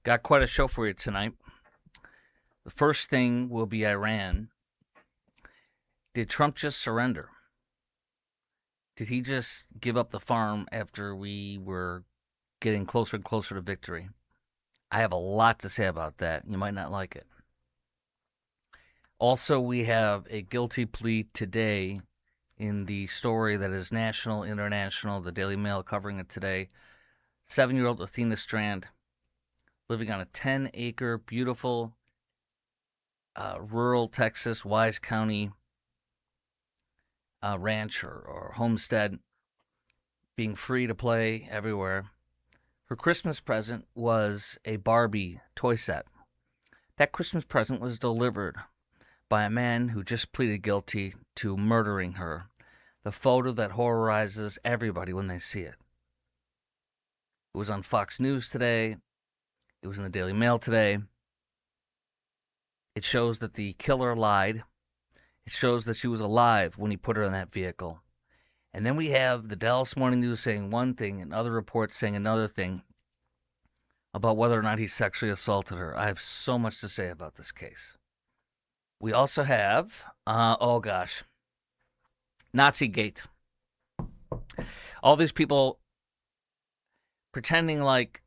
Got quite a show for you tonight. The first thing will be Iran. Did Trump just surrender? Did he just give up the farm after we were getting closer and closer to victory? I have a lot to say about that. You might not like it. Also, we have a guilty plea today in the story that is national, international, the Daily Mail covering it today. 7-year-old Athena Strand, living on a 10-acre, beautiful, rural Texas, Wise County ranch or homestead, being free to play everywhere. Her Christmas present was a Barbie toy set. That Christmas present was delivered by a man who just pleaded guilty to murdering her. The photo that horrorizes everybody when they see it. It was on Fox News today. It was in the Daily Mail today. It shows that the killer lied. It shows that she was alive when he put her in that vehicle. And then we have the Dallas Morning News saying one thing and other reports saying another thing about whether or not he sexually assaulted her. I have so much to say about this case. We also have, Nazigate. All these people pretending like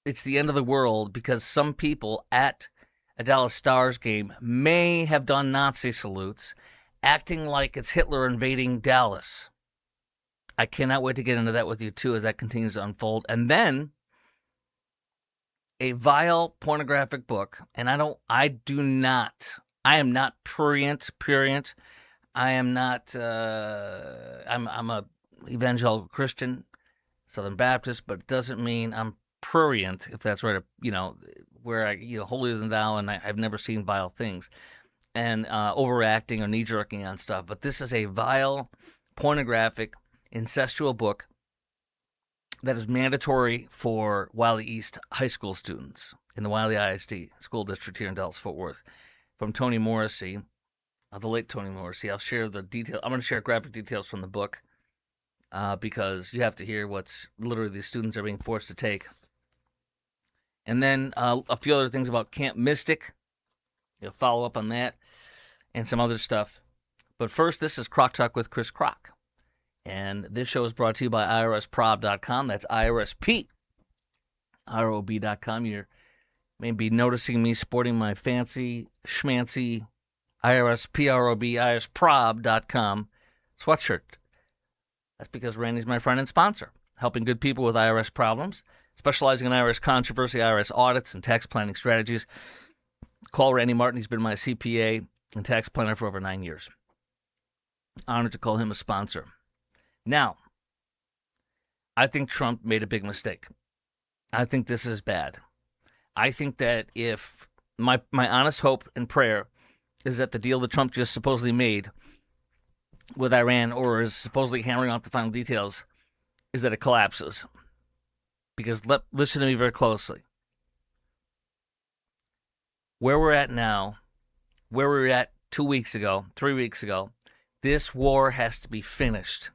it's the end of the world because some people at a Dallas Stars game may have done Nazi salutes, acting like it's Hitler invading Dallas. I cannot wait to get into that with you, too, as that continues to unfold. And then a vile pornographic book, and I am not prurient. I am not, I'm a evangelical Christian, Southern Baptist, but it doesn't mean I'm prurient, if that's right, where holier than thou, and I've never seen vile things, and overacting or knee-jerking on stuff. But this is a vile, pornographic, incestual book that is mandatory for Wylie East high school students in the Wylie ISD school district here in Dallas-Fort Worth, from Tony Morrissey, the late Tony Morrissey. I'll share the detail. I'm going to share graphic details from the book because you have to hear what's literally these students are being forced to take. And then a few other things about Camp Mystic. You'll follow up on that and some other stuff. But first, this is Croc Talk with Chris Croc. And this show is brought to you by IRSprob.com. That's IRSPROB.com. You may be noticing me sporting my fancy, schmancy IRSPROB, IRSprob.com sweatshirt. That's because Randy's my friend and sponsor, helping good people with IRS problems, specializing in IRS controversy, IRS audits, and tax planning strategies. Call Randy Martin. He's been my CPA and tax planner for over 9 years. Honored to call him a sponsor. Now, I think Trump made a big mistake. I think this is bad. I think that if my honest hope and prayer is that the deal that Trump just supposedly made with Iran, or is supposedly hammering out the final details, is that it collapses. Because listen to me very closely. Where we're at now, where we were at 2 weeks ago, 3 weeks ago, this war has to be finished.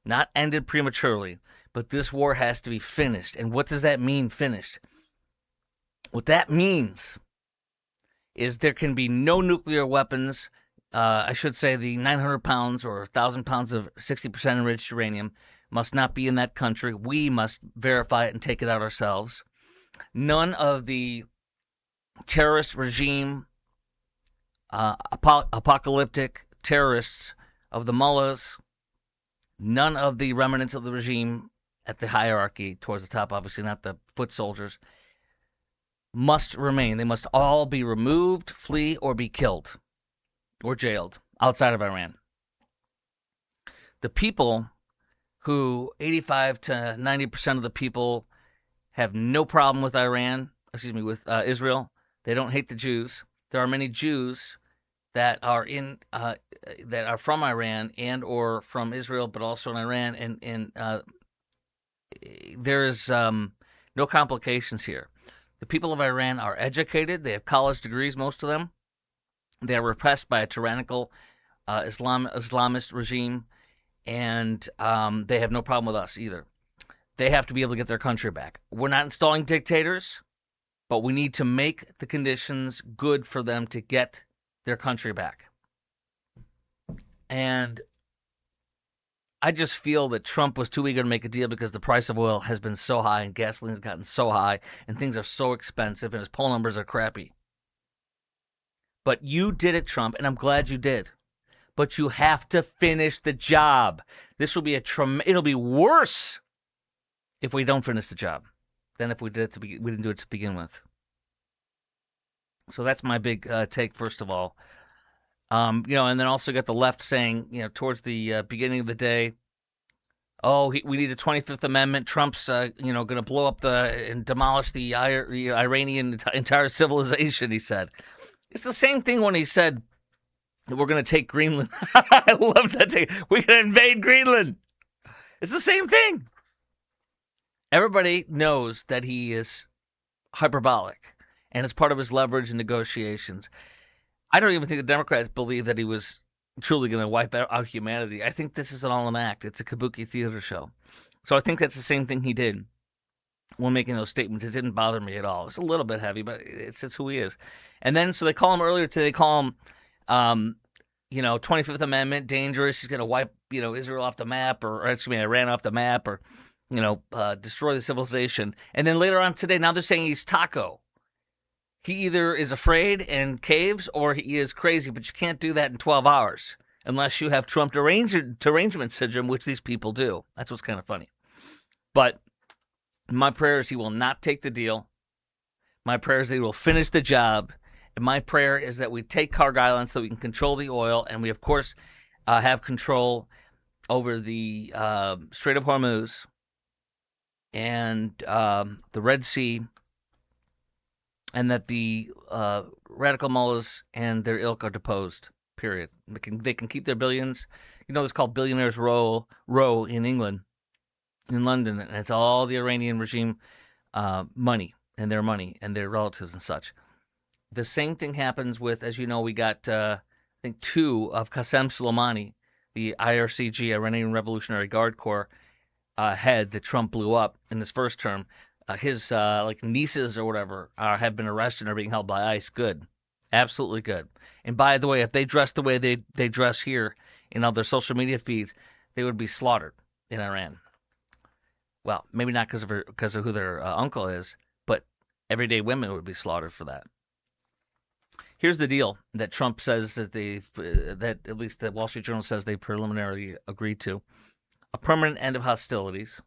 Not ended prematurely, but this war has to be finished. And what does that mean, finished? What that means is there can be no nuclear weapons. I should say the 900 pounds or 1,000 pounds of 60% enriched uranium must not be in that country. We must verify it and take it out ourselves. None of the terrorist regime, apocalyptic terrorists of the mullahs, none of the remnants of the regime at the hierarchy towards the top, obviously not the foot soldiers, must remain. They must all be removed, flee, or be killed or jailed outside of Iran. The people who 85 to 90% of the people have no problem with with Israel. They don't hate the Jews. There are many Jews that are that are from Iran and or from Israel, but also in Iran, and there is no complications here. The people of Iran are educated. They have college degrees, most of them. They are repressed by a tyrannical Islamist regime, and they have no problem with us either. they have to be able to get their country back. We're not installing dictators, but we need to make the conditions good for them to get their country back. And I just feel that Trump was too eager to make a deal because the price of oil has been so high and gasoline has gotten so high and things are so expensive and his poll numbers are crappy. But you did it, Trump, and I'm glad you did. But you have to finish the job. This will be it'll be worse if we don't finish the job than if we didn't do it to begin with. So that's my big take, first of all. And then also got the left saying, towards the beginning of the day, we need a 25th Amendment. Trump's, going to blow up and demolish the Iranian entire civilization, he said. It's the same thing when he said that we're going to take Greenland. I love that take. We're going to invade Greenland. It's the same thing. Everybody knows that he is hyperbolic, and it's part of his leverage in negotiations. I don't even think the Democrats believe that he was truly going to wipe out humanity. I think this is an all-in act. It's a kabuki theater show. So I think that's the same thing he did when making those statements. It didn't bother me at all. It's a little bit heavy, but it's who he is. And then, so they call him earlier today, they call him, 25th Amendment, dangerous. He's going to wipe, Israel off the map, or Iran off the map, or, destroy the civilization. And then later on today, now they're saying he's Taco. He either is afraid and caves, or he is crazy, but you can't do that in 12 hours unless you have Trump derangement syndrome, which these people do. That's what's kind of funny. But my prayer is he will not take the deal. My prayer is that he will finish the job. And my prayer is that we take Carg Island so we can control the oil. And we, of course, have control over the Strait of Hormuz and the Red Sea. And that the radical mullahs and their ilk are deposed, period. They can keep their billions. It's called Billionaires Row in England, in London. And it's all the Iranian regime money and their relatives and such. The same thing happens with, as you know, we got, I think, 2 of Qasem Soleimani, the IRGC, Iranian Revolutionary Guard Corps head that Trump blew up in his first term. His nieces or whatever have been arrested and are being held by ICE. Good. Absolutely good. And by the way, if they dress the way they dress here in all their social media feeds, they would be slaughtered in Iran. Well, maybe not because of who their uncle is, but everyday women would be slaughtered for that. Here's the deal that Trump says that at least the Wall Street Journal says they preliminarily agreed to. A permanent end of hostilities.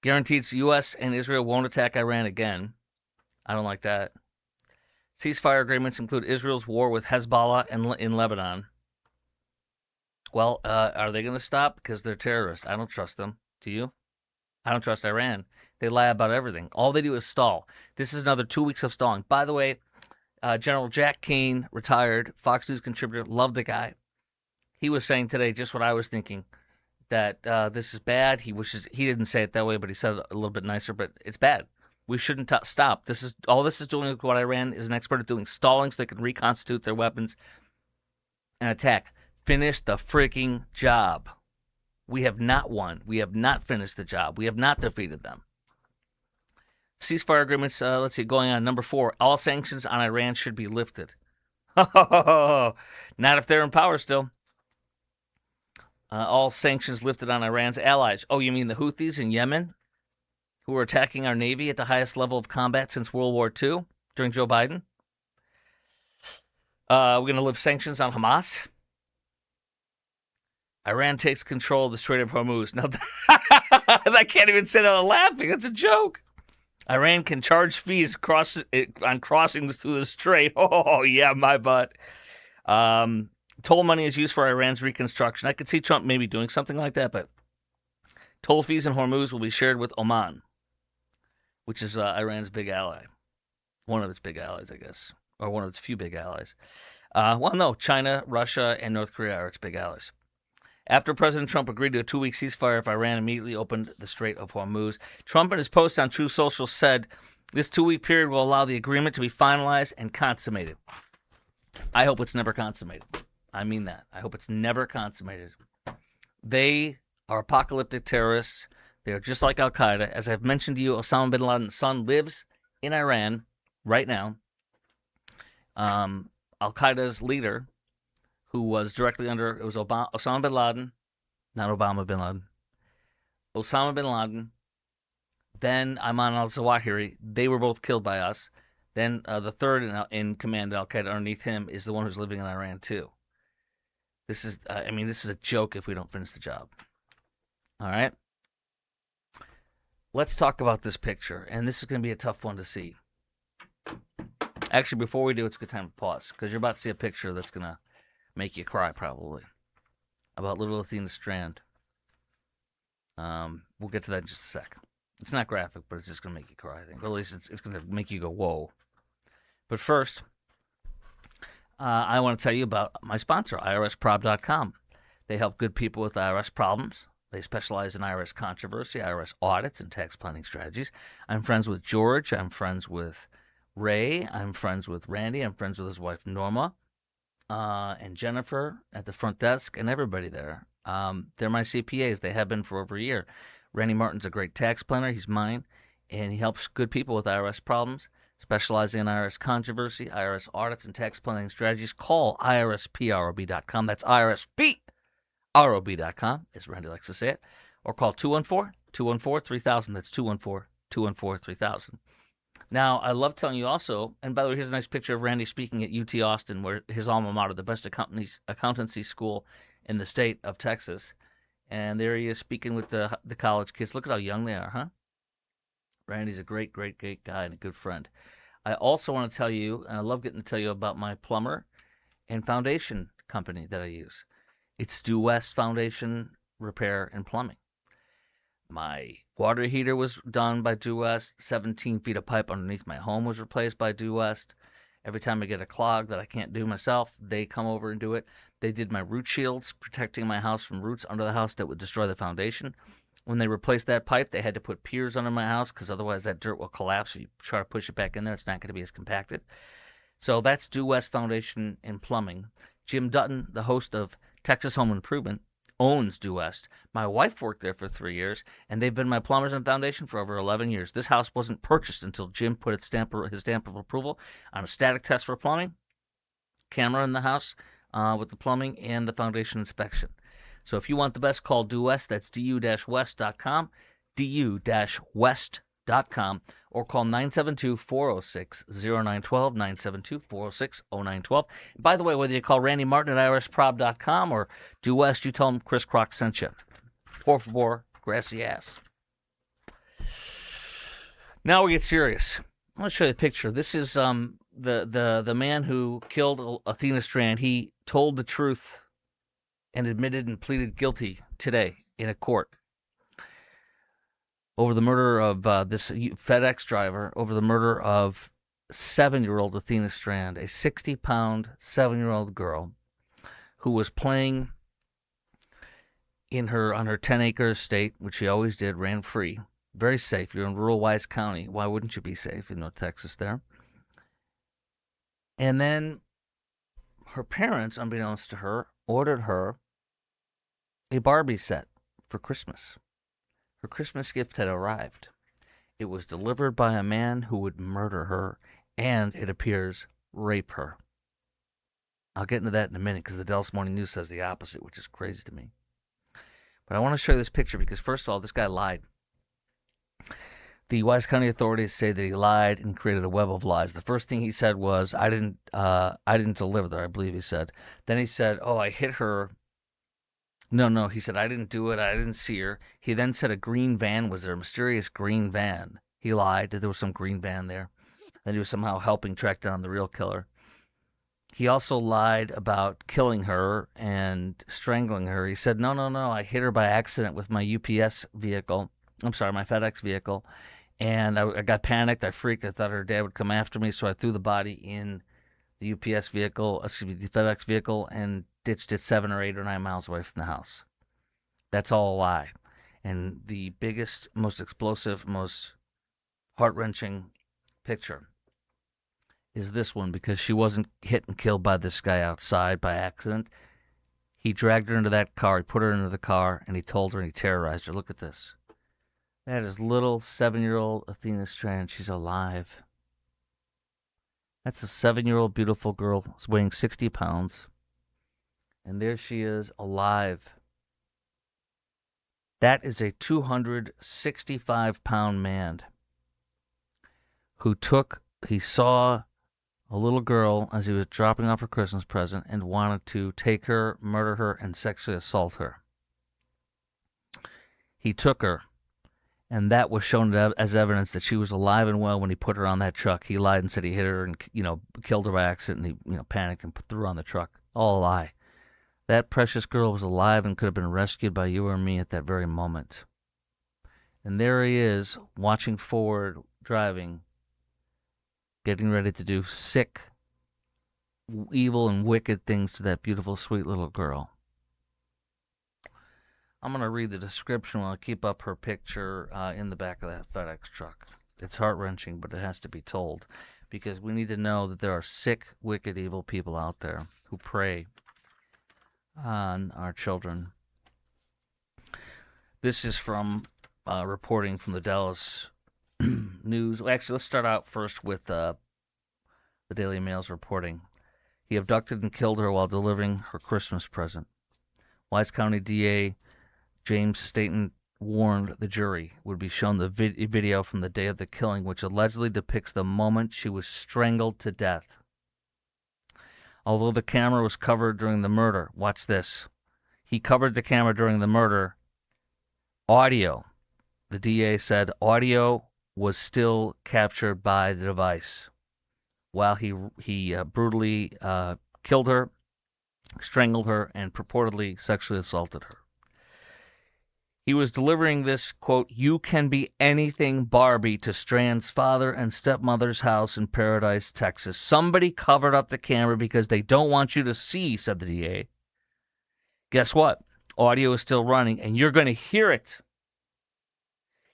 Guarantees U.S. and Israel won't attack Iran again. I don't like that. Ceasefire agreements include Israel's war with Hezbollah in Lebanon. Well, are they going to stop? Because they're terrorists. I don't trust them. Do you? I don't trust Iran. They lie about everything. All they do is stall. This is another 2 weeks of stalling. By the way, General Jack Kane, retired, Fox News contributor, love the guy. He was saying today just what I was thinking, that this is bad. He didn't say it that way, but he said it a little bit nicer, but it's bad. We shouldn't stop. This is doing what Iran is an expert at doing, stalling so they can reconstitute their weapons and attack. Finish the freaking job. We have not won. We have not finished the job. We have not defeated them. Ceasefire agreements, going on. Number 4, all sanctions on Iran should be lifted. Not if they're in power still. All sanctions lifted on Iran's allies. Oh, you mean the Houthis in Yemen, who are attacking our Navy at the highest level of combat since World War II during Joe Biden? We're going to lift sanctions on Hamas. Iran takes control of the Strait of Hormuz. Now, I can't even say that I'm laughing. That's a joke. Iran can charge fees on crossings through the strait. Oh, yeah, my butt. Toll money is used for Iran's reconstruction. I could see Trump maybe doing something like that, but toll fees in Hormuz will be shared with Oman, which is Iran's big ally. One of its big allies, I guess, or one of its few big allies. No, China, Russia, and North Korea are its big allies. After President Trump agreed to a 2-week ceasefire if Iran immediately opened the Strait of Hormuz, Trump in his post on Truth Social said this 2-week period will allow the agreement to be finalized and consummated. I hope it's never consummated. I mean that. I hope it's never consummated. They are apocalyptic terrorists. They are just like Al Qaeda. As I've mentioned to you, Osama bin Laden's son lives in Iran right now. Al Qaeda's leader, who was directly under, it was Osama bin Laden, not Obama bin Laden. Osama bin Laden, then Ayman al-Zawahiri. They were both killed by us. Then the third in command, Al Qaeda, underneath him, is the one who's living in Iran too. This is, this is a joke if we don't finish the job. All right. Let's talk about this picture, and this is going to be a tough one to see. Actually, before we do, it's a good time to pause, because you're about to see a picture that's going to make you cry, probably, about little Athena Strand. We'll get to that in just a sec. It's not graphic, but it's just going to make you cry, I think. Or at least it's going to make you go, whoa. But first, I want to tell you about my sponsor, IRSprob.com. They help good people with IRS problems. They specialize in IRS controversy, IRS audits, and tax planning strategies. I'm friends with George. I'm friends with Ray. I'm friends with Randy. I'm friends with his wife, Norma, and Jennifer at the front desk, and everybody there. They're my CPAs. They have been for over a year. Randy Martin's a great tax planner. He's mine, and he helps good people with IRS problems, specializing in IRS controversy, IRS audits, and tax planning strategies. Call IRSPROB.com. That's IRSPROB.com, as Randy likes to say it. Or call 214-214-3000. That's 214-214-3000. Now, I love telling you also, and by the way, here's a nice picture of Randy speaking at UT Austin, where his alma mater, the best accountancy school in the state of Texas. And there he is speaking with the college kids. Look at how young they are, huh? Randy's a great, great, great guy and a good friend. I also want to tell you, and I love getting to tell you about my plumber and foundation company that I use. It's Due West Foundation Repair and Plumbing. My water heater was done by Due West. 17 feet of pipe underneath my home was replaced by Due West. Every time I get a clog that I can't do myself, they come over and do it. They did my root shields, protecting my house from roots under the house that would destroy the foundation. When they replaced that pipe, they had to put piers under my house because otherwise that dirt will collapse. If you try to push it back in there, it's not going to be as compacted. So that's Due West Foundation and Plumbing. Jim Dutton, the host of Texas Home Improvement, owns Due West. My wife worked there for 3 years, and they've been my plumbers and foundation for over 11 years. This house wasn't purchased until Jim put his stamp of approval on a static test for plumbing, camera in the house with the plumbing, and the foundation inspection. So if you want the best, call Due West. That's du-west.com, du-west.com, or call 972-406-0912, 972-406-0912. By the way, whether you call Randy Martin at irsprob.com or Due West, you tell him Chris Croc sent you. Por favor, gracias. Now we get serious. I want to show you a picture. This is the man who killed Athena Strand. He told the truth and admitted and pleaded guilty today in a court over the murder of this FedEx driver, over the murder of 7-year-old Athena Strand, a 60-pound 7-year-old girl who was playing on her 10-acre estate, which she always did, ran free, very safe. You're in rural Wise County. Why wouldn't you be safe in North Texas there? And then her parents, unbeknownst to her, ordered her a Barbie set for Christmas. Her Christmas gift had arrived. It was delivered by a man who would murder her and, it appears, rape her. I'll get into that in a minute because the Dallas Morning News says the opposite, which is crazy to me. But I want to show you this picture because, first of all, this guy lied. The Wise County authorities say that he lied and created a web of lies. The first thing he said was, I didn't deliver that, I believe he said. Then he said, oh, I hit her. No, he said, I didn't do it. I didn't see her. He then said a green van was there, a mysterious green van. He lied that there was some green van there. Then he was somehow helping track down the real killer. He also lied about killing her and strangling her. He said, no, I hit her by accident with my UPS vehicle. I'm sorry, my FedEx vehicle. And I got panicked. I freaked. I thought her dad would come after me, so I threw the body in the UPS vehicle, the FedEx vehicle, and ditched it 7 or 8 or 9 miles away from the house. That's all a lie. And the biggest, most explosive, most heart-wrenching picture is this one, because she wasn't hit and killed by this guy outside by accident. He dragged her into that car, he put her into the car, and he told her and he terrorized her. Look at this. That is little 7-year-old Athena Strand. She's alive. That's a 7-year-old beautiful girl weighing 60 pounds. And there she is, alive. That is a 265-pound man he saw a little girl as he was dropping off her Christmas present and wanted to take her, murder her, and sexually assault her. He took her, and that was shown as evidence that she was alive and well when he put her on that truck. He lied and said he hit her and, killed her by accident, and he, panicked and threw her on the truck. All a lie. That precious girl was alive and could have been rescued by you or me at that very moment. And there he is, watching forward, driving, getting ready to do sick, evil, and wicked things to that beautiful, sweet little girl. I'm going to read the description while I keep up her picture in the back of that FedEx truck. It's heart-wrenching, but it has to be told, because we need to know that there are sick, wicked, evil people out there who prey on our children. This is from reporting from the Dallas News. Actually, let's start out first with the Daily Mail's reporting. He abducted and killed her while delivering her Christmas present. Wise County DA James Staten warned the jury would be shown the video from the day of the killing, which allegedly depicts the moment she was strangled to death. Although the camera was covered during the murder, watch this. He covered the camera during the murder. Audio, the DA said, audio was still captured by the device while he brutally killed her, strangled her, and purportedly sexually assaulted her. He was delivering this, quote, "You can be anything Barbie" to Strand's father and stepmother's house in Paradise, Texas. Somebody covered up the camera because they don't want you to see, said the DA. Guess what? Audio is still running, and you're going to hear it.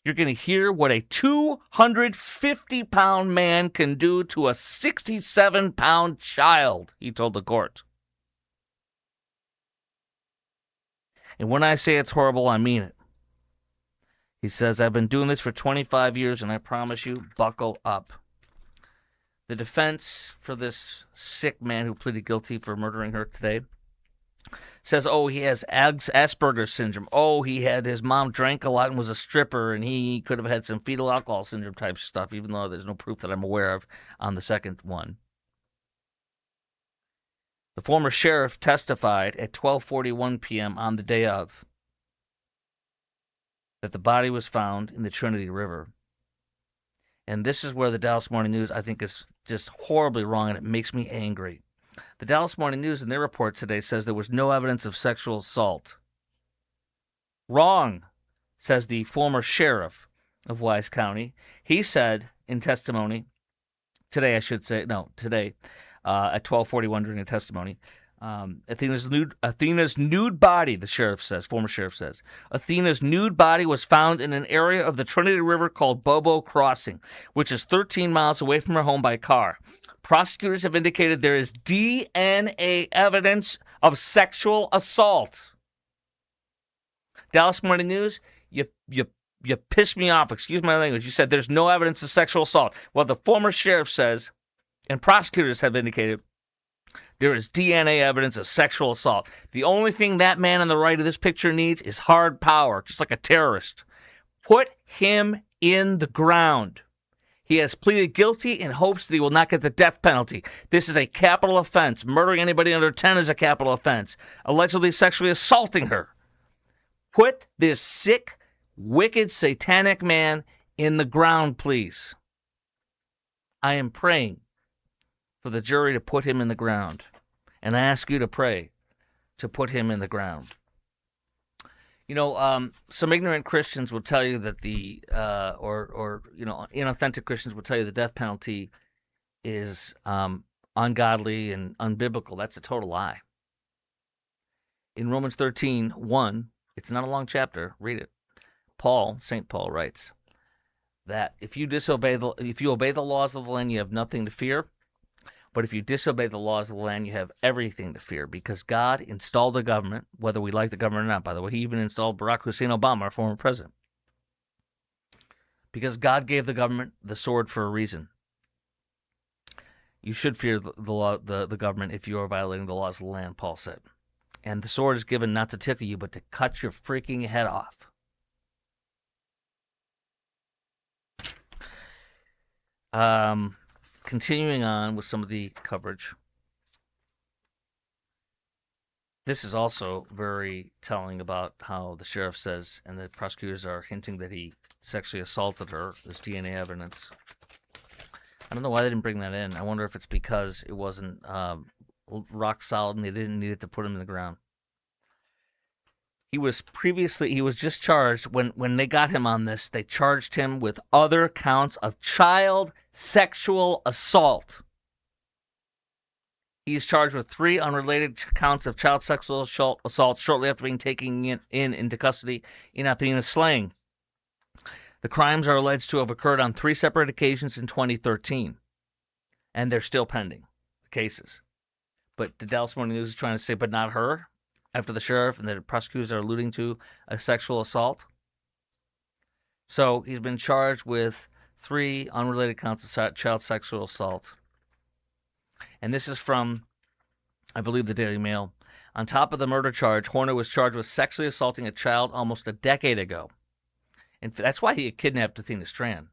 You're going to hear what a 250-pound man can do to a 67-pound child, he told the court. And when I say it's horrible, I mean it. He says, I've been doing this for 25 years, and I promise you, buckle up. The defense for this sick man who pleaded guilty for murdering her today says, he has Asperger's syndrome. His mom drank a lot and was a stripper, and he could have had some fetal alcohol syndrome type stuff, even though there's no proof that I'm aware of on the second one. The former sheriff testified at 12:41 p.m. on the day of that the body was found in the Trinity River. And this is where the Dallas Morning News, I think, is just horribly wrong, and it makes me angry. The Dallas Morning News, in their report today, says there was no evidence of sexual assault. Wrong, says the former sheriff of Wise County. He said in testimony, today at 12:41 during the testimony, Athena's nude body, the sheriff says, former sheriff says, Athena's nude body was found in an area of the Trinity River called Bobo Crossing, which is 13 miles away from her home by car. Prosecutors have indicated there is DNA evidence of sexual assault. Dallas Morning News, you pissed me off. Excuse my language. You said there's no evidence of sexual assault. Well, the former sheriff says, and prosecutors have indicated, there is DNA evidence of sexual assault. The only thing that man on the right of this picture needs is hard power, just like a terrorist. Put him in the ground. He has pleaded guilty in hopes that he will not get the death penalty. This is a capital offense. Murdering anybody under 10 is a capital offense. Allegedly sexually assaulting her. Put this sick, wicked, satanic man in the ground, please. I am praying for the jury to put him in the ground. And I ask you to pray to put him in the ground. Some ignorant Christians will tell you that inauthentic Christians will tell you the death penalty is ungodly and unbiblical. That's a total lie. In Romans 13:1, it's not a long chapter, read it. St. Paul writes that if you obey the laws of the land, you have nothing to fear. But if you disobey the laws of the land, you have everything to fear, because God installed a government, whether we like the government or not. By the way, he even installed Barack Hussein Obama, our former president. Because God gave the government the sword for a reason. You should fear the law, the government if you are violating the laws of the land, Paul said. And the sword is given not to tickle you, but to cut your freaking head off. Continuing on with some of the coverage. This is also very telling about how the sheriff says, and the prosecutors are hinting that he sexually assaulted her. There's DNA evidence. I don't know why they didn't bring that in. I wonder if it's because it wasn't rock solid and they didn't need it to put him in the ground. He was just charged, when they got him on this, they charged him with other counts of child sexual assault. He is charged with 3 unrelated counts of child sexual assault shortly after being taken into custody in Athena slaying. The crimes are alleged to have occurred on 3 separate occasions in 2013, and they're still pending cases. But the Dallas Morning News is trying to say, but not her, after the sheriff and the prosecutors are alluding to a sexual assault. So he's been charged with 3 unrelated counts of child sexual assault. And this is from, I believe, the Daily Mail. On top of the murder charge, Horner was charged with sexually assaulting a child almost a decade ago. And that's why he had kidnapped Athena Strand.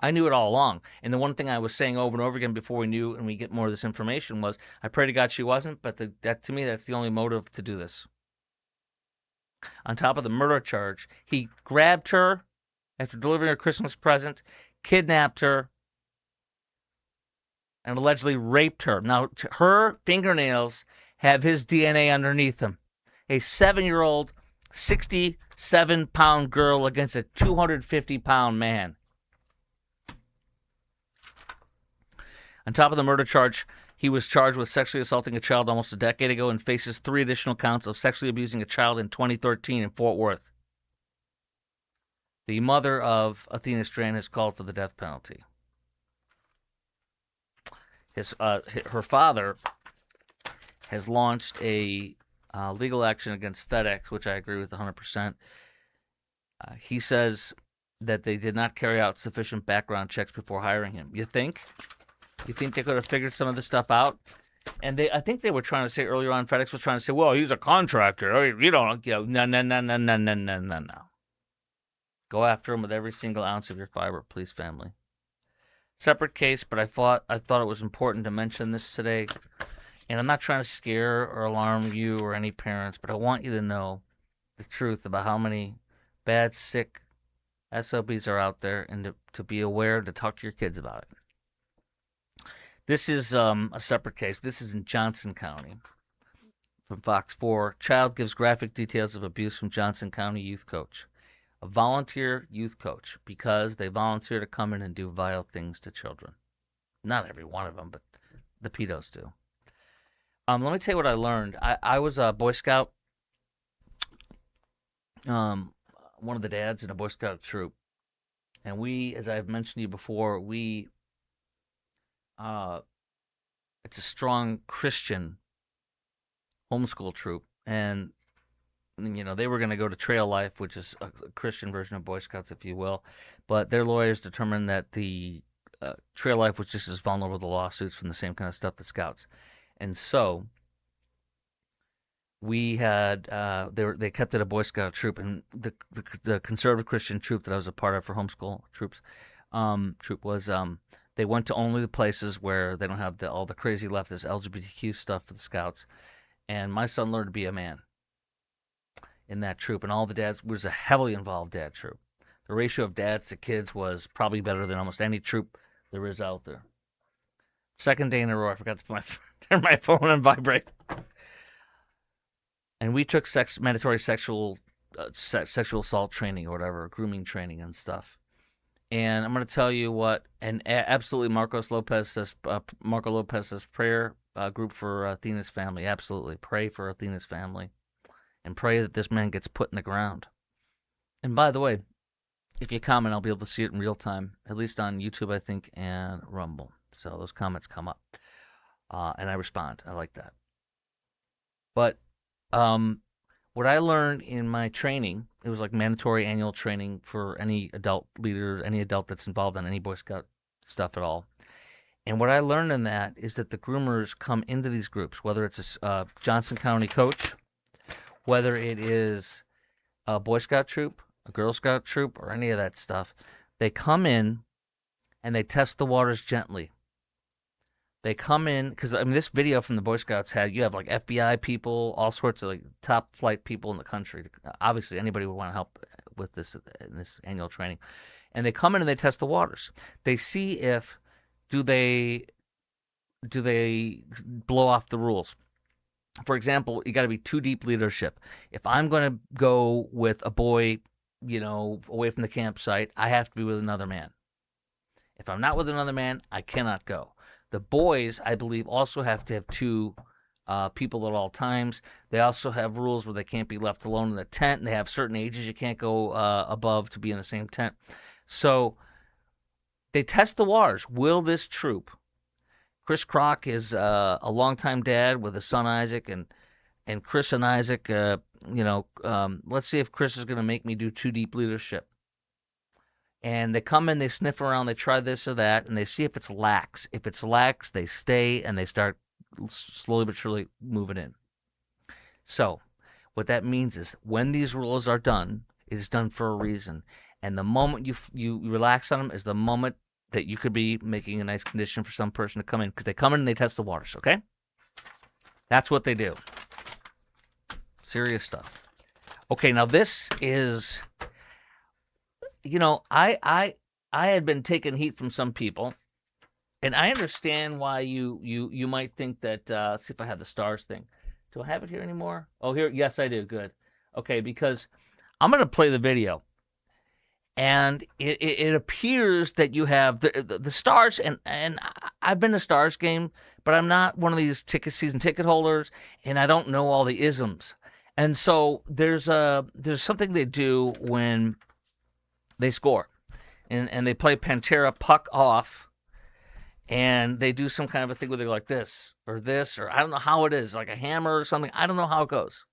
I knew it all along. And the one thing I was saying over and over again before we knew and we get more of this information was, I pray to God she wasn't, but that to me, that's the only motive to do this. On top of the murder charge, he grabbed her after delivering her Christmas present, kidnapped her, and allegedly raped her. Now, her fingernails have his DNA underneath them. A 7-year-old, 67-pound girl against a 250-pound man. On top of the murder charge, he was charged with sexually assaulting a child almost a decade ago and faces 3 additional counts of sexually abusing a child in 2013 in Fort Worth. The mother of Athena Strand has called for the death penalty. Her father has launched a legal action against FedEx, which I agree with 100%. He says that they did not carry out sufficient background checks before hiring him. You think? You think they could have figured some of this stuff out? And I think they were trying to say earlier on, FedEx was trying to say, well, he's a contractor. No. Go after him with every single ounce of your fiber, please, family. Separate case, but I thought it was important to mention this today. And I'm not trying to scare or alarm you or any parents, but I want you to know the truth about how many bad, sick SOBs are out there, and to be aware, to talk to your kids about it. This is a separate case. This is in Johnson County. From Fox 4, child gives graphic details of abuse from Johnson County youth coach. A volunteer youth coach, because they volunteer to come in and do vile things to children. Not every one of them, but the pedos do. Let me tell you what I learned. I was a Boy Scout, one of the dads in a Boy Scout troop. And we, as I've mentioned to you before, it's a strong Christian homeschool troop. And they were going to go to Trail Life, which is a Christian version of Boy Scouts, if you will. But their lawyers determined that the Trail Life was just as vulnerable to lawsuits from the same kind of stuff that Scouts. And so we had they kept it a Boy Scout troop, and the conservative Christian troop that I was a part of for homeschool troop was they went to only the places where they don't have all the crazy leftist LGBTQ stuff for the Scouts. And my son learned to be a man in that troop, and all the dads was a heavily involved dad troop. The ratio of dads to kids was probably better than almost any troop there is out there. Second day in a row, I forgot to turn my phone on vibrate. And we took mandatory sexual assault training or whatever, grooming training and stuff. And I'm going to tell you what, and absolutely Marco Lopez says prayer group for Athena's family. Absolutely. Pray for Athena's family. And pray that this man gets put in the ground. And by the way, if you comment, I'll be able to see it in real time, at least on YouTube, I think, and Rumble. So those comments come up. And I respond. I like that. But what what I learned in my training, it was like mandatory annual training for any adult leader, any adult that's involved in any Boy Scout stuff at all. And what I learned in that is that the groomers come into these groups, whether it's a Johnson County coach, whether it is a Boy Scout troop, a Girl Scout troop, or any of that stuff. They come in and they test the waters gently. They come in, because I mean, this video from the Boy Scouts you have like FBI people, all sorts of like top flight people in the country. Obviously, anybody would want to help with this in this annual training. And they come in and they test the waters. They see if do they blow off the rules. For example, you got to be too deep leadership. If I'm going to go with a boy, away from the campsite, I have to be with another man. If I'm not with another man, I cannot go. The boys, I believe, also have to have two people at all times. They also have rules where they can't be left alone in the tent, and they have certain ages you can't go above to be in the same tent. So they test the waters. Will this troop? Chris Kroc is a longtime dad with his son Isaac, and Chris and Isaac, let's see if Chris is going to make me do too deep leadership. And they come in, they sniff around, they try this or that, and they see if it's lax. If it's lax, they stay, and they start slowly but surely moving in. So what that means is when these rules are done, it is done for a reason. And the moment you relax on them is the moment that you could be making a nice condition for some person to come in, because they come in and they test the waters, okay? That's what they do. Serious stuff. Okay, now this is... I had been taking heat from some people, and I understand why you might think that. Let's see if I have the stars thing. Do I have it here anymore? Oh, here. Yes, I do. Good. Okay, because I'm going to play the video, and it appears that you have the stars, and I've been to Stars game, but I'm not one of these season ticket holders, and I don't know all the isms, and so there's something they do when they score, and they play Pantera puck off, and they do some kind of a thing where they go like this, or I don't know how it is, like a hammer or something. I don't know how it goes.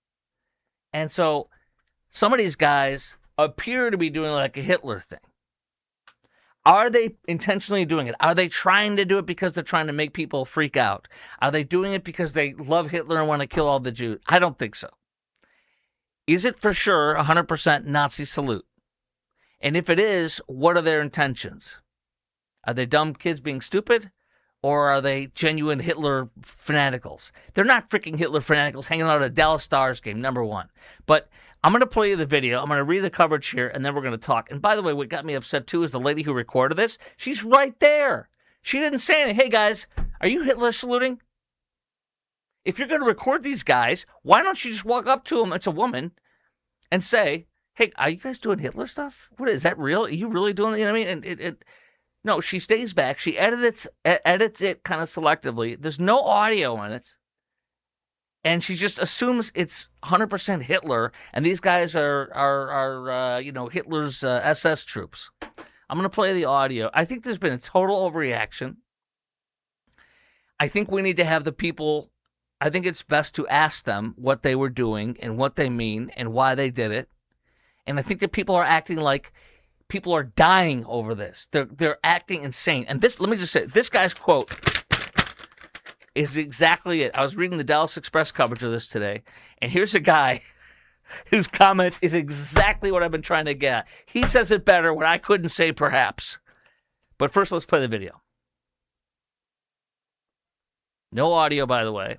And so some of these guys appear to be doing like a Hitler thing. Are they intentionally doing it? Are they trying to do it because they're trying to make people freak out? Are they doing it because they love Hitler and want to kill all the Jews? I don't think so. Is it for sure 100% Nazi salute? And if it is, what are their intentions? Are they dumb kids being stupid? Or are they genuine Hitler fanaticals? They're not freaking Hitler fanaticals hanging out at a Dallas Stars game, number one. But I'm going to play you the video. I'm going to read the coverage here, and then we're going to talk. And by the way, what got me upset, too, is the lady who recorded this. She's right there. She didn't say anything. Hey, guys, are you Hitler saluting? If you're going to record these guys, why don't you just walk up to them, it's a woman, and say, hey, are you guys doing Hitler stuff? What is that real? Are you really doing it? You know what I mean? And no, she stays back. She edits it kind of selectively. There's no audio in it. And she just assumes it's 100% Hitler, and these guys are Hitler's SS troops. I'm going to play the audio. I think there's been a total overreaction. I think we need to have the people, I think it's best to ask them what they were doing and what they mean and why they did it. And I think that people are acting like people are dying over this. They're acting insane. And this, let me just say, this guy's quote is exactly it. I was reading the Dallas Express coverage of this today, and here's a guy whose comment is exactly what I've been trying to get at. He says it better when I couldn't say perhaps. But first, let's play the video. No audio, by the way.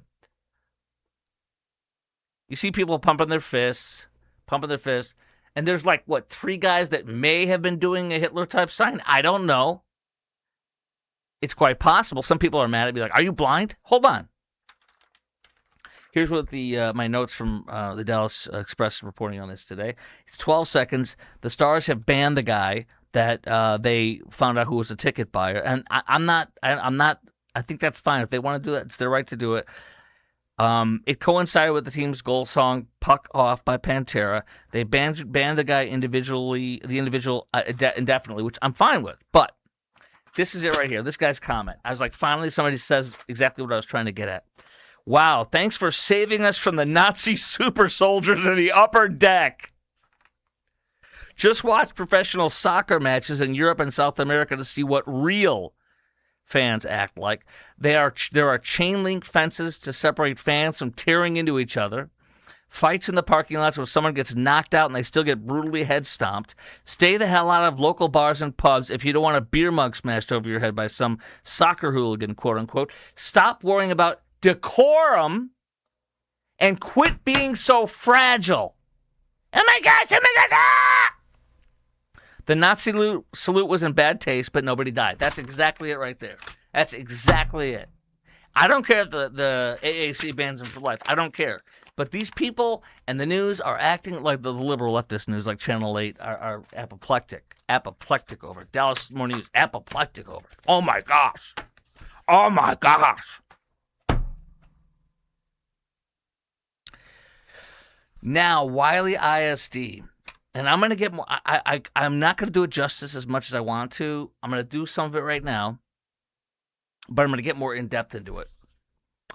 You see people pumping their fists. And there's like, what, 3 guys that may have been doing a Hitler-type sign? I don't know. It's quite possible. Some people are mad at me like, are you blind? Hold on. Here's what my notes from the Dallas Express reporting on this today. It's 12 seconds. The Stars have banned the guy that they found out who was a ticket buyer. And I think that's fine. If they want to do that, it's their right to do it. It coincided with the team's goal song "Puck Off" by Pantera. They banned the guy individually, indefinitely, which I'm fine with. But this is it right here. This guy's comment. I was like, finally, somebody says exactly what I was trying to get at. Wow, thanks for saving us from the Nazi super soldiers in the upper deck. Just watch professional soccer matches in Europe and South America to see what real fans act like. There are chain link fences to separate fans from tearing into each other. Fights in the parking lots where someone gets knocked out and they still get brutally head stomped. Stay the hell out of local bars and pubs if you don't want a beer mug smashed over your head by some soccer hooligan, quote unquote. Stop worrying about decorum and quit being so fragile. Oh my gosh, oh my gosh, ah! The Nazi salute was in bad taste, but nobody died. That's exactly it right there. That's exactly it. I don't care if the AAC bans him for life. I don't care. But these people and the news are acting like the liberal leftist news, like Channel 8, are apoplectic. Apoplectic over it. Dallas Morning News, apoplectic over it. Oh my gosh. Oh my gosh. Now, Wylie ISD. And I'm going to get more. I'm not going to do it justice as much as I want to. I'm going to do some of it right now. But I'm going to get more in-depth into it.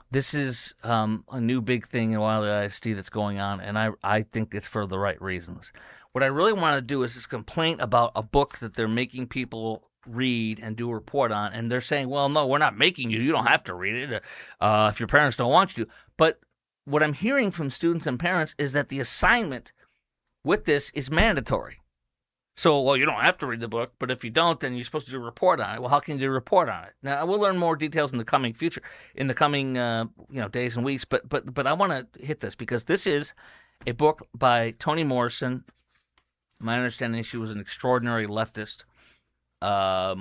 This is a new big thing in Wylie ISD that's going on, and I think it's for the right reasons. What I really want to do is this complaint about a book that they're making people read and do a report on, and they're saying, well, no, we're not making you. You don't have to read it if your parents don't want you to. But what I'm hearing from students and parents is that the assignment with this is mandatory. So, well, you don't have to read the book, but if you don't, then you're supposed to do a report on it. Well, how can you do a report on it? Now, we'll learn more details in the coming future, in the coming days and weeks. But I want to hit this because this is a book by Toni Morrison. My understanding is she was an extraordinary leftist. Like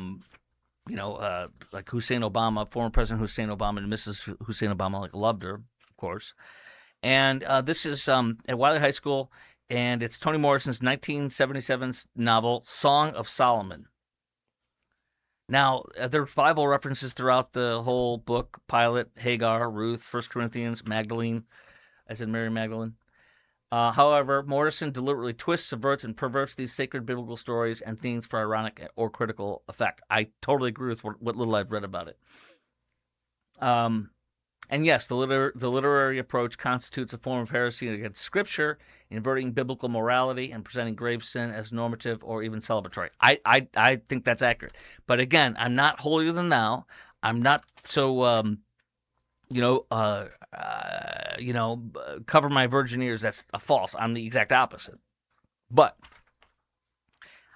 Hussein Obama, former President Hussein Obama, and Mrs. Hussein Obama, loved her, of course. And this is at Wylie High School. And it's Toni Morrison's 1977 novel, Song of Solomon. Now, there are Bible references throughout the whole book: Pilate, Hagar, Ruth, 1 Corinthians, Magdalene, as in Mary Magdalene. However, Morrison deliberately twists, subverts, and perverts these sacred biblical stories and themes for ironic or critical effect. I totally agree with what little I've read about it. And yes, the literary approach constitutes a form of heresy against Scripture, inverting biblical morality and presenting grave sin as normative or even celebratory. I think that's accurate. But again, I'm not holier than thou. I'm not so, cover my virgin ears. That's a false. I'm the exact opposite. But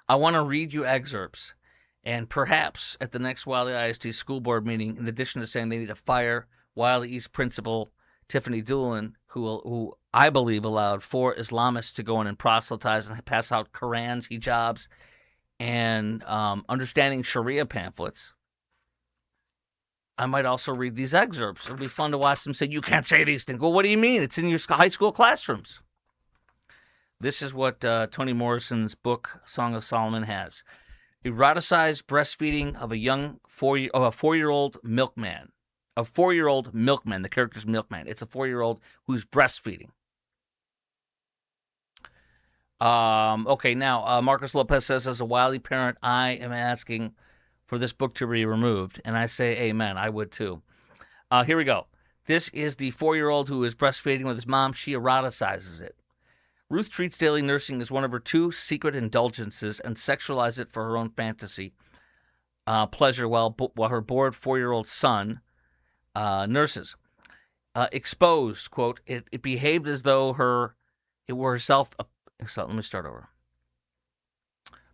I want to read you excerpts. And perhaps at the next Wylie ISD school board meeting, in addition to saying they need to fire Wylie East principal Tiffany Doolin, who I believe allowed 4 Islamists to go in and proselytize and pass out Qurans, hijabs, and understanding Sharia pamphlets. I might also read these excerpts. It'll be fun to watch them say, you can't say these things. Well, what do you mean? It's in your high school classrooms. This is what Toni Morrison's book, Song of Solomon, has. Eroticized breastfeeding of a 4-year-old milkman. A 4-year-old milkman. The character's milkman. It's a 4-year-old who's breastfeeding. Okay, now, Marcus Lopez says, as a Wylie parent, I am asking for this book to be removed. And I say amen. I would too. Here we go. This is the 4-year-old who is breastfeeding with his mom. She eroticizes it. Ruth treats daily nursing as one of her 2 secret indulgences and sexualizes it for her own fantasy pleasure while her bored 4-year-old son nurses. Exposed, quote, it behaved as though it were herself. So let me start over.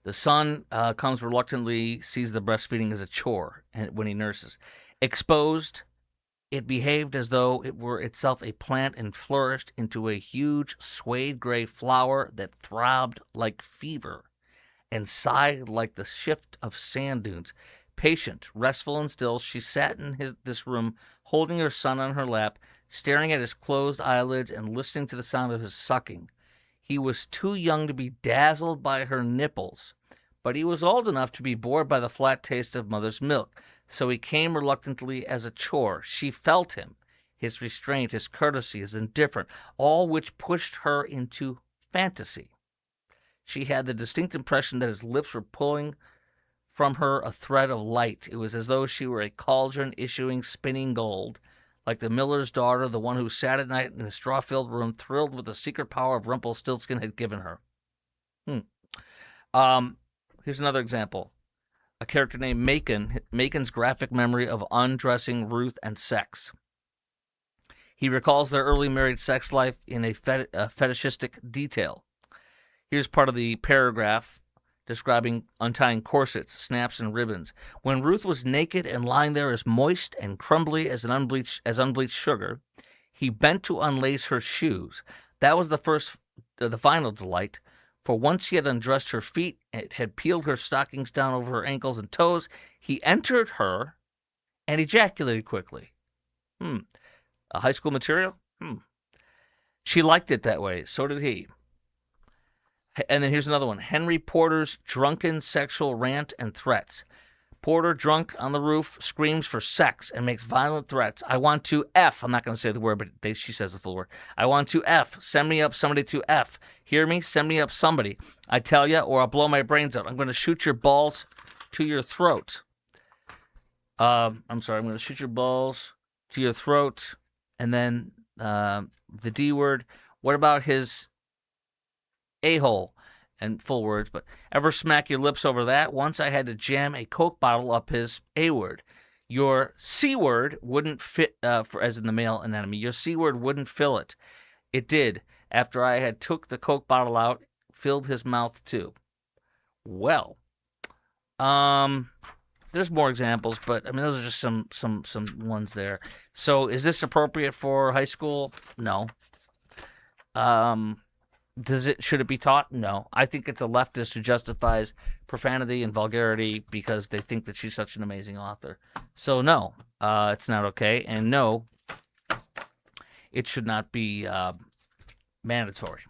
The son comes reluctantly, sees the breastfeeding as a chore when he nurses. Exposed, it behaved as though it were itself a plant and flourished into a huge suede gray flower that throbbed like fever and sighed like the shift of sand dunes. Patient, restful, and still, she sat in this room, holding her son on her lap, staring at his closed eyelids and listening to the sound of his sucking. He was too young to be dazzled by her nipples, but he was old enough to be bored by the flat taste of mother's milk, so he came reluctantly as a chore. She felt him, his restraint, his courtesy, his indifference, all which pushed her into fantasy. She had the distinct impression that his lips were pulling from her a thread of light. It was as though she were a cauldron issuing spinning gold, like the miller's daughter, the one who sat at night in a straw-filled room, thrilled with the secret power of Rumpelstiltskin had given her. Here's another example. A character named Macon's graphic memory of undressing Ruth and sex. He recalls their early married sex life in a fetishistic detail. Here's part of the paragraph describing untying corsets, snaps, and ribbons. When Ruth was naked and lying there as moist and crumbly as unbleached sugar, he bent to unlace her shoes. That was the final delight. For once he had undressed her feet, and had peeled her stockings down over her ankles and toes, he entered her and ejaculated quickly. A high school material? She liked it that way. So did he. And then here's another one. Henry Porter's drunken sexual rant and threats. Porter, drunk on the roof, screams for sex and makes violent threats. I want to F. I'm not going to say the word, but she says the full word. I want to F. Send me up somebody to F. Hear me? Send me up somebody. I tell you, or I'll blow my brains out. I'm going to shoot your balls to your throat. I'm going to shoot your balls to your throat. And then the D word. What about his a-hole? And full words, but ever smack your lips over that? Once I had to jam a Coke bottle up his A-word. Your C-word wouldn't fit, as in the male anatomy, your C-word wouldn't fill it. It did. After I had took the Coke bottle out, filled his mouth too. Well, there's more examples, but I mean, those are just some ones there. So is this appropriate for high school? No. Should it be taught? No. I think it's a leftist who justifies profanity and vulgarity because they think that she's such an amazing author. So no, it's not okay. And no, it should not be mandatory.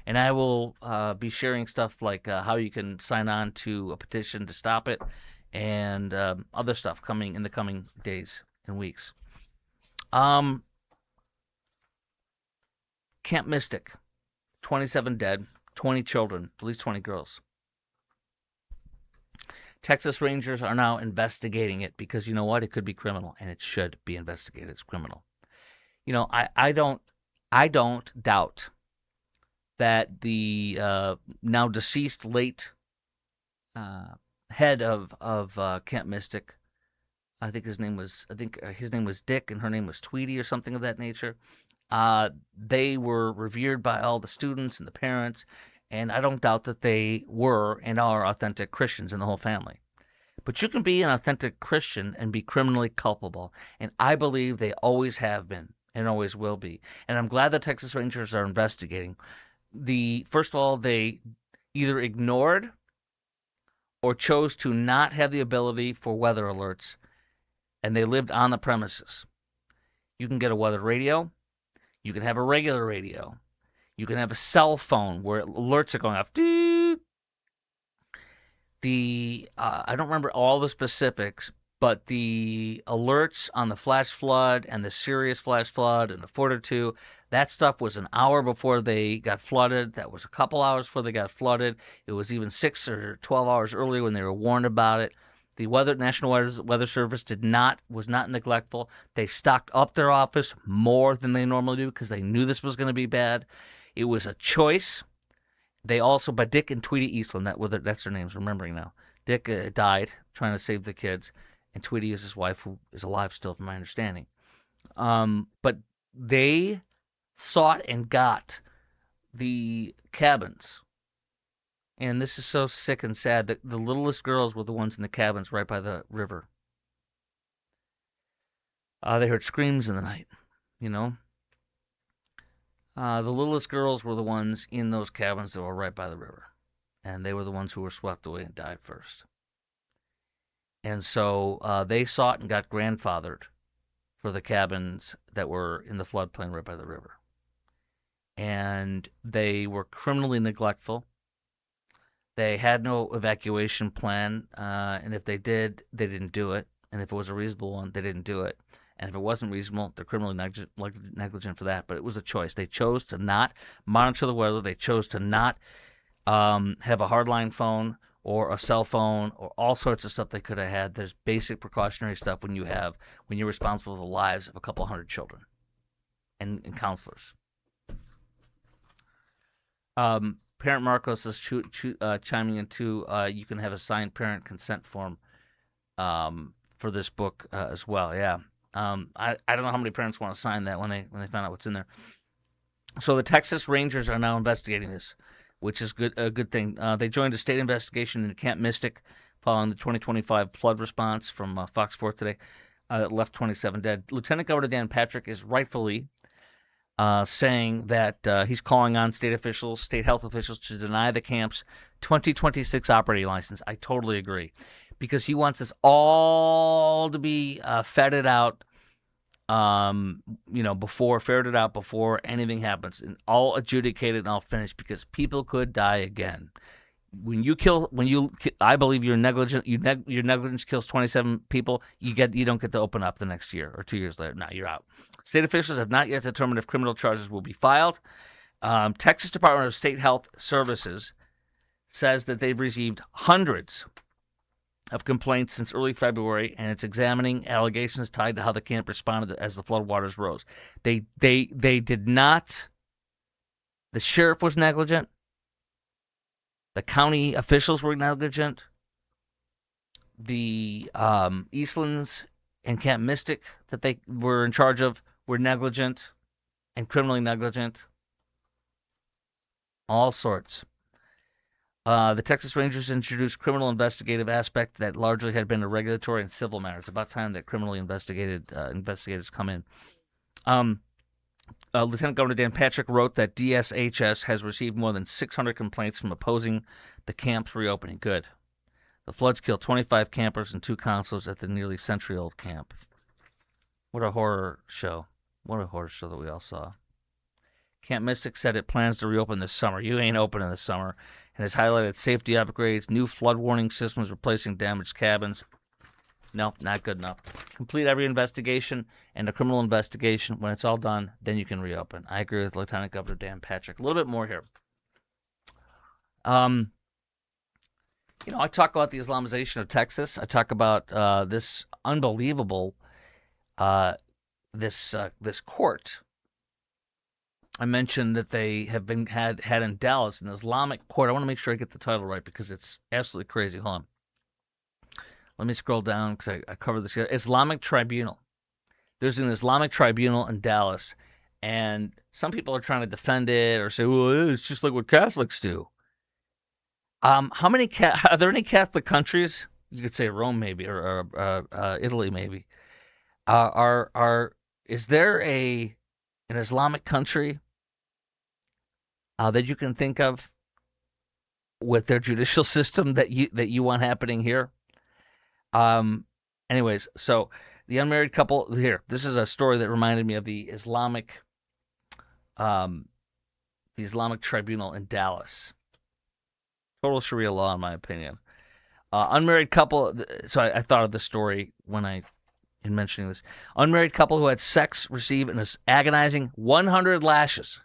And I will be sharing stuff like how you can sign on to a petition to stop it and other stuff coming in the coming days and weeks. Camp Mystic. 27 dead, 20 children, at least 20 girls. Texas Rangers are now investigating it because you know what? It could be criminal, and it should be investigated as criminal. You know, I don't doubt that the now deceased late head of Camp Mystic, I think his name was Dick, and her name was Tweety or something of that nature. They were revered by all the students and the parents, and I don't doubt that they were and are authentic Christians in the whole family. But you can be an authentic Christian and be criminally culpable, and I believe they always have been and always will be. And I'm glad the Texas Rangers are investigating. First of all, they either ignored or chose to not have the ability for weather alerts, and they lived on the premises. You can get a weather radio. You can have a regular radio. You can have a cell phone where alerts are going off. I don't remember all the specifics, but the alerts on the flash flood and the serious flash flood and the Fortitude, that stuff was an hour before they got flooded. That was a couple hours before they got flooded. It was even 6 or 12 hours earlier when they were warned about it. The National Weather Service was not neglectful. They stocked up their office more than they normally do because they knew this was going to be bad. It was a choice. They also, by Dick and Tweety Eastland, that's their names, remembering now. Dick died trying to save the kids, and Tweety is his wife, who is alive still, from my understanding. But they sought and got the cabins. And this is so sick and sad that the littlest girls were the ones in the cabins right by the river. They heard screams in the night, you know. The littlest girls were the ones in those cabins that were right by the river. And they were the ones who were swept away and died first. And so they sought and got grandfathered for the cabins that were in the floodplain right by the river. And they were criminally neglectful. They had no evacuation plan, and if they did, they didn't do it. And if it was a reasonable one, they didn't do it. And if it wasn't reasonable, they're criminally negligent for that. But it was a choice. They chose to not monitor the weather. They chose to not have a hardline phone or a cell phone or all sorts of stuff they could have had. There's basic precautionary stuff when you're responsible for the lives of a couple hundred children and counselors. Parent Marcos is chiming in too. You can have a signed parent consent form for this book as well. Yeah. I don't know how many parents want to sign that when they find out what's in there. So the Texas Rangers are now investigating this, which is a good thing. They joined a state investigation in Camp Mystic following the 2025 flood response from Fox 4 today that left 27 dead. Lieutenant Governor Dan Patrick is rightfully saying that he's calling on state health officials to deny the camp's 2026 operating license. I totally agree, because he wants this all to be ferreted out before anything happens, and all adjudicated and all finished, because people could die again. I believe you're negligent. Your negligence kills 27 people. You don't get to open up the next year or 2 years later. No, you're out. State officials have not yet determined if criminal charges will be filed. Texas Department of State Health Services says that they've received hundreds of complaints since early February, and it's examining allegations tied to how the camp responded as the floodwaters rose. They did not. The sheriff was negligent. The county officials were negligent. The Eastlands and Camp Mystic that they were in charge of were negligent and criminally negligent. All sorts. The Texas Rangers introduced criminal investigative aspect that largely had been a regulatory and civil matter. It's about time that criminally investigators come in. Lieutenant Governor Dan Patrick wrote that DSHS has received more than 600 complaints from opposing the camp's reopening. Good. The floods killed 25 campers and 2 counselors at the nearly century-old camp. What a horror show. What a horror show that we all saw. Camp Mystic said it plans to reopen this summer. You ain't opening this summer. And has highlighted safety upgrades, new flood warning systems, replacing damaged cabins. No, not good enough. Complete every investigation and a criminal investigation. When it's all done, then you can reopen. I agree with Lieutenant Governor Dan Patrick. A little bit more here. I talk about the Islamization of Texas. I talk about this unbelievable this court. I mentioned that they have been had in Dallas an Islamic court. I want to make sure I get the title right because it's absolutely crazy. Hold on. Let me scroll down because I covered this here. Islamic Tribunal. There's an Islamic Tribunal in Dallas, and some people are trying to defend it or say, well, it's just like what Catholics do. How many are there any Catholic countries? You could say Rome maybe or Italy maybe. Is there an Islamic country that you can think of with their judicial system that you want happening here? Anyways, so the unmarried couple here. This is a story that reminded me of the Islamic Tribunal in Dallas. Total Sharia law, in my opinion. Unmarried couple. So I thought of the story in mentioning this. Unmarried couple who had sex receive an agonizing 100 lashes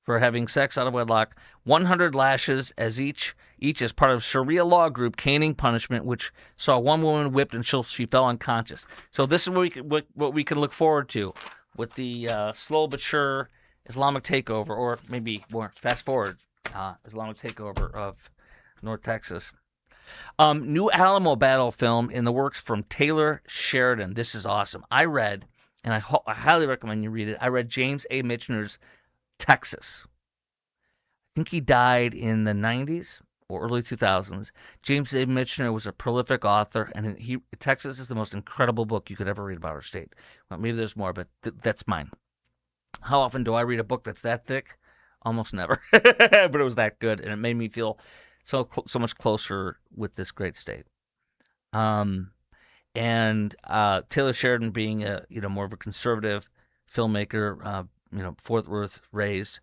for having sex out of wedlock. 100 lashes as each as part of Sharia law group caning punishment, which saw one woman whipped until she fell unconscious. So this is what we can look forward to with the slow but sure Islamic takeover, or maybe more fast forward Islamic takeover of North Texas. New Alamo battle film in the works from Taylor Sheridan. This is awesome. I read, and I highly recommend you read it. I read James A. Michener's Texas. I think he died in the 90s or early 2000s. James A. Michener was a prolific author, and Texas is the most incredible book you could ever read about our state. Well, maybe there's more, but that's mine. How often do I read a book that's that thick? Almost never. But it was that good, and it made me feel so much closer with this great state. And Taylor Sheridan being more of a conservative filmmaker, Fort Worth raised,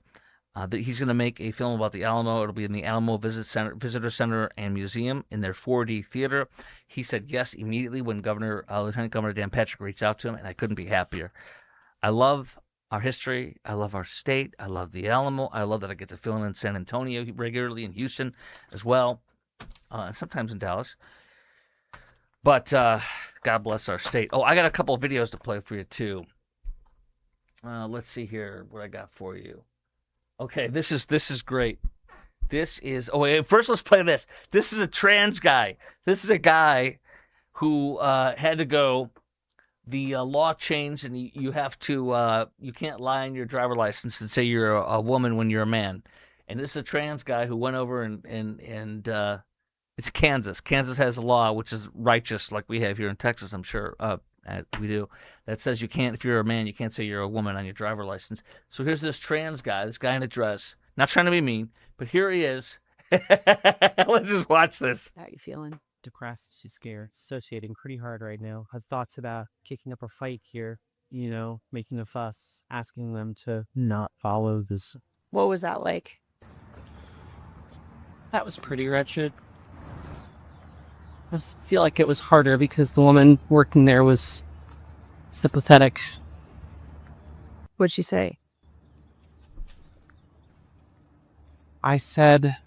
that he's going to make a film about the Alamo. It'll be in the Alamo Visitor Center and Museum in their 4D theater. He said yes immediately when Lieutenant Governor Dan Patrick reached out to him, and I couldn't be happier. I love our history. I love our state. I love the Alamo. I love that I get to film in San Antonio regularly, in Houston as well. and sometimes in Dallas. But God bless our state. Oh, I got a couple of videos to play for you, too. Let's see here what I got for you. Okay, this is great. This is... Oh, wait, first let's play this. This is a trans guy. This is a guy who had to go... The law changed, and you have to... you can't lie on your driver license and say you're a woman when you're a man. And this is a trans guy who went over and it's Kansas. Kansas has a law which is righteous, like we have here in Texas, I'm sure we do, that says you can't, if you're a man, you can't say you're a woman on your driver license. So here's this trans guy, this guy in a dress, not trying to be mean, but here he is. Let's just watch this. How are you feeling? Depressed, she's scared, associating pretty hard right now. Had thoughts about kicking up a fight here, making a fuss, asking them to not follow this. What was that like? That was pretty wretched. I feel like it was harder because the woman working there was sympathetic. What'd she say? I said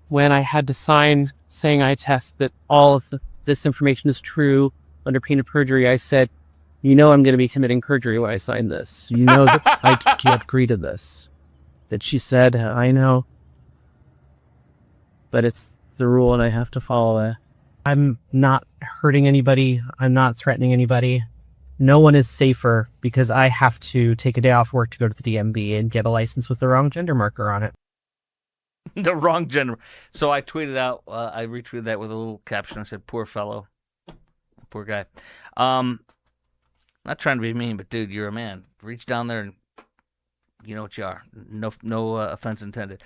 when I had to sign saying I attest that all of this information is true under pain of perjury, I said, I'm going to be committing perjury when I sign this. That I can't agree to this. That she said, I know. But it's the rule and I have to follow it. I'm not hurting anybody. I'm not threatening anybody. No one is safer because I have to take a day off work to go to the DMV and get a license with the wrong gender marker on it. The wrong gender. So I tweeted out, I retweeted that with a little caption. I said, poor fellow. Poor guy. Not trying to be mean, but dude, you're a man. Reach down there and you know what you are. No offense intended.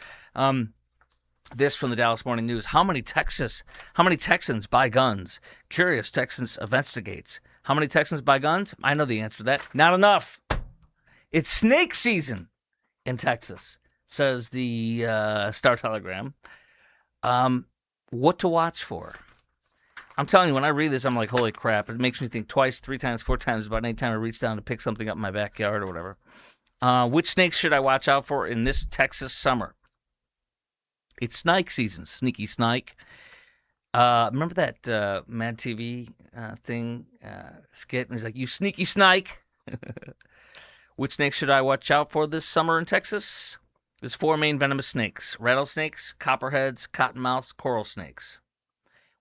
This from the Dallas Morning News. How many Texans buy guns? Curious Texans investigates. How many Texans buy guns? I know the answer to that. Not enough. It's snake season in Texas, says the Star Telegram. What to watch for? I'm telling you, when I read this, I'm like, holy crap. It makes me think twice, 3 times, 4 times about any time I reach down to pick something up in my backyard or whatever. Which snakes should I watch out for in this Texas summer? It's snake season, sneaky snake. Remember that Mad TV thing, skit? And he's like, you sneaky snake. Which snakes should I watch out for this summer in Texas? There's 4 main venomous snakes. Rattlesnakes, copperheads, cottonmouths, coral snakes.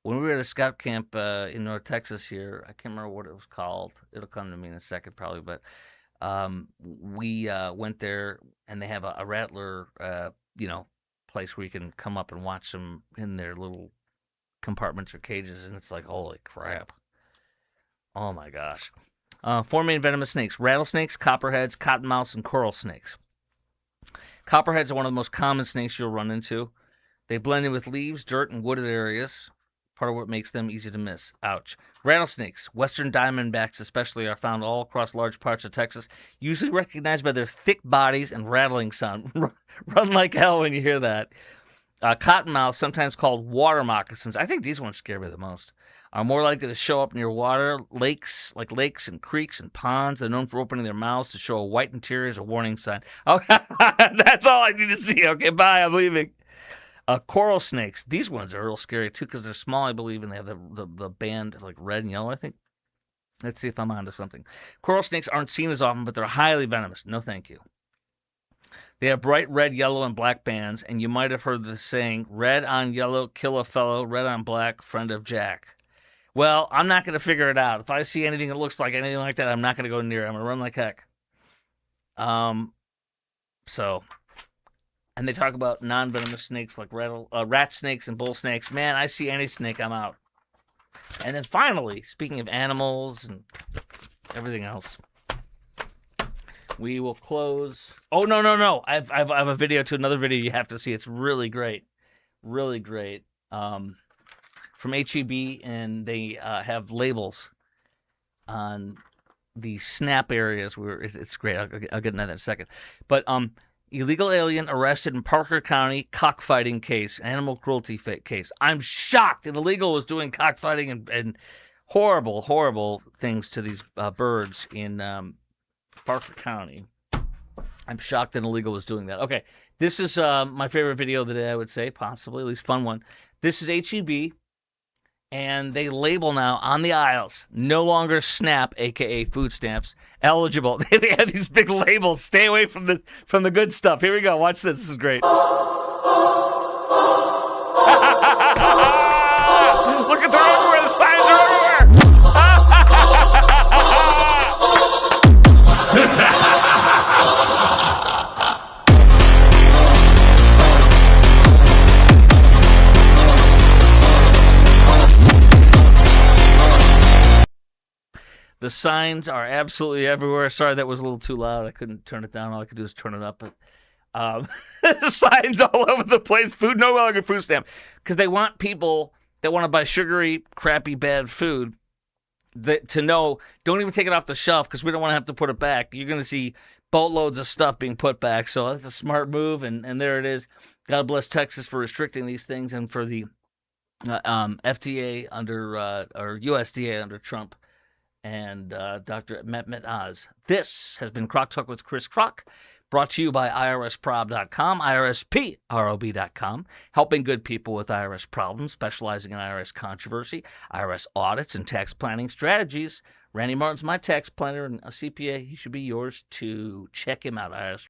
When we were at a scout camp in North Texas here, I can't remember what it was called. It'll come to me in a second probably, but we went there, and they have a rattler, place where you can come up and watch them in their little compartments or cages, and it's like, holy crap. Oh my gosh. 4 main venomous snakes: rattlesnakes, copperheads, cottonmouths, and coral snakes. Copperheads are one of the most common snakes you'll run into. They blend in with leaves, dirt, and wooded areas, part of what makes them easy to miss. Ouch. Rattlesnakes, western diamondbacks especially, are found all across large parts of Texas, usually recognized by their thick bodies and rattling sound. Run like hell when you hear that. Cottonmouths, sometimes called water moccasins, I think these ones scare me the most, are more likely to show up near water, lakes and creeks and ponds. They're known for opening their mouths to show a white interior as a warning sign. Oh, that's all I need to see. Okay, bye, I'm leaving. Coral snakes, these ones are real scary too because they're small, I believe, and they have the band like red and yellow, I think. Let's see if I'm onto something. Coral snakes aren't seen as often, but they're highly venomous. No thank you. They have bright red, yellow, and black bands, and you might have heard the saying, red on yellow, kill a fellow, red on black, friend of Jack. Well, I'm not going to figure it out. If I see anything that looks like anything like that, I'm not going to go near it. I'm going to run like heck. And they talk about non-venomous snakes like rat snakes and bull snakes. Man, I see any snake, I'm out. And then finally, speaking of animals and everything else, we will close. Oh, no. I have a video to another video you have to see. It's really great. Really great. From HEB, and they have labels on the snap areas where it's great. I'll get into that in a second. But illegal alien arrested in Parker County cockfighting case, animal cruelty case. I'm shocked. An illegal was doing cockfighting and horrible, horrible things to these birds in Parker County. I'm shocked an illegal was doing that. Okay, this is my favorite video of the day, I would say, possibly, at least fun one. This is HEB, and they label now on the aisles, no longer SNAP, a.k.a. food stamps, eligible. They have these big labels, stay away from the good stuff. Here we go, watch this, this is great. Look at, they're everywhere, the signs are everywhere. The signs are absolutely everywhere. Sorry, that was a little too loud. I couldn't turn it down. All I could do is turn it up. But signs all over the place. Food no longer food stamp. Because they want people that want to buy sugary, crappy, bad food to know, don't even take it off the shelf because we don't want to have to put it back. You're going to see boatloads of stuff being put back. So that's a smart move. And there it is. God bless Texas for restricting these things and for the FDA under, or USDA under Trump. And Dr. Mehmet Oz. This has been Croc Talk with Chris Croc, brought to you by IRSprob.com, IRSprob.com, helping good people with IRS problems, specializing in IRS controversy, IRS audits, and tax planning strategies. Randy Martin's my tax planner and a CPA. He should be yours too. Check him out,